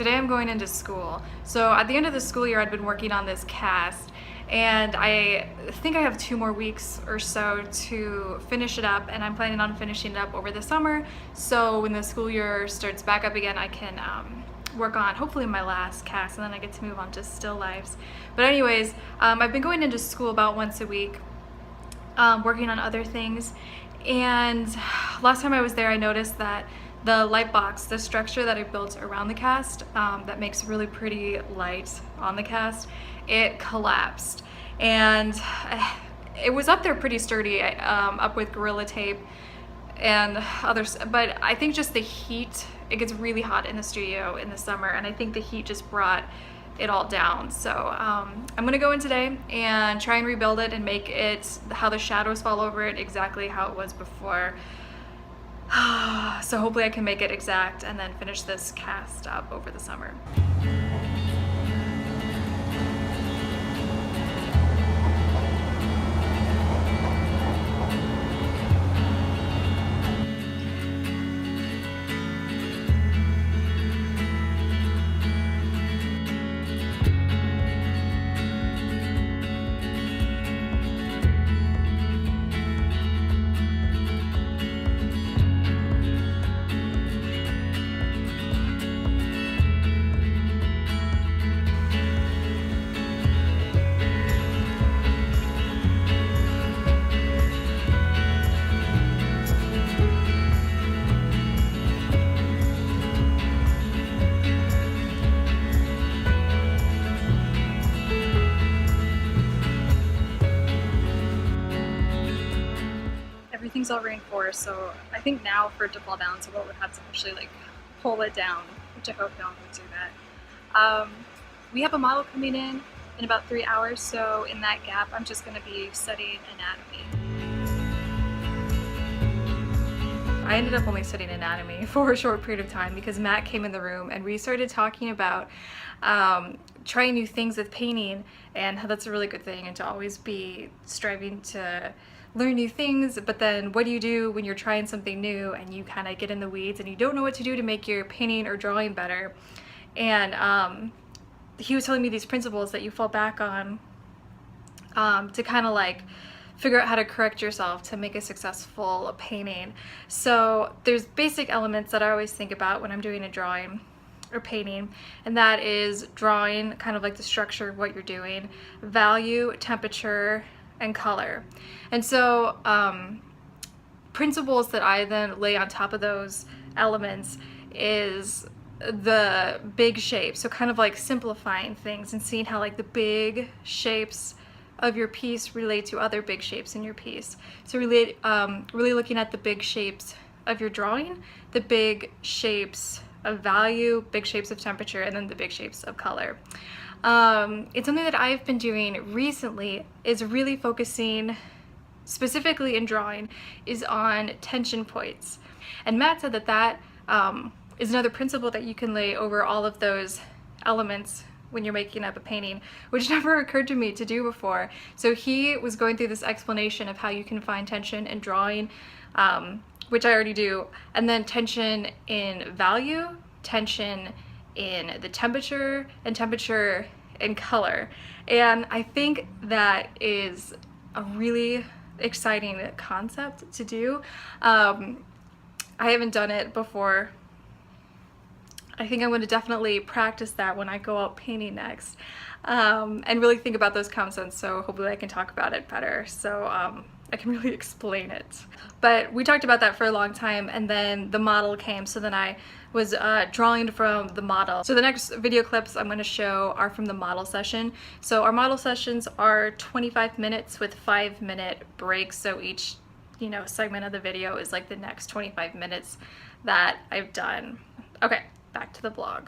Today I'm going into school. So at the end of the school year, I'd been working on this cast, and I think I have 2 more weeks or so to finish it up, and I'm planning on finishing it up over the summer. So when the school year starts back up again, I can work on hopefully my last cast, and then I get to move on to still lifes. But anyways, I've been going into school about once a week, working on other things. And last time I was there, I noticed that the light box, the structure that I built around the cast, that makes really pretty light on the cast, it collapsed. And it was up there pretty sturdy, up with Gorilla Tape and others, but I think just the heat, it gets really hot in the studio in the summer, and I think the heat just brought it all down. So I'm gonna go in today and try and rebuild it and make it how the shadows fall over it exactly how it was before. So hopefully I can make it exact and then finish this cast up over the summer. Everything's all reinforced, so I think now for it to fall down, someone would have to actually like pull it down, which I hope no one would do that. We have a model coming in about 3 hours, so in that gap I'm just going to be studying anatomy. I ended up only studying anatomy for a short period of time because Matt came in the room and we started talking about trying new things with painting, and how that's a really good thing, and to always be striving to learn new things. But then what do you do when you're trying something new and you kind of get in the weeds and you don't know what to do to make your painting or drawing better? And he was telling me these principles that you fall back on to kind of like figure out how to correct yourself to make a successful painting. So there's basic elements that I always think about when I'm doing a drawing or painting, and that is drawing kind of like the structure of what you're doing, value, temperature, and color. And so principles that I then lay on top of those elements is the big shapes, so kind of like simplifying things and seeing how like the big shapes of your piece relate to other big shapes in your piece. So really looking at the big shapes of your drawing, the big shapes of value, big shapes of temperature, and then the big shapes of color. It's something that I've been doing recently, is really focusing specifically in drawing is on tension points. And Matt said that that is another principle that you can lay over all of those elements when you're making up a painting, which never occurred to me to do before. So he was going through this explanation of how you can find tension in drawing, which I already do, and then tension in value, tension in the temperature, and temperature in color. And I think that is a really exciting concept to do. I haven't done it before. I think I'm going to definitely practice that when I go out painting next, and really think about those concepts, so hopefully I can talk about it better, so I can really explain it. But we talked about that for a long time, and then the model came, so then I was drawing from the model. So the next video clips I'm going to show are from the model session. So our model sessions are 25 minutes with 5-minute breaks, so each segment of the video is like the next 25 minutes that I've done. Okay, back to the vlog.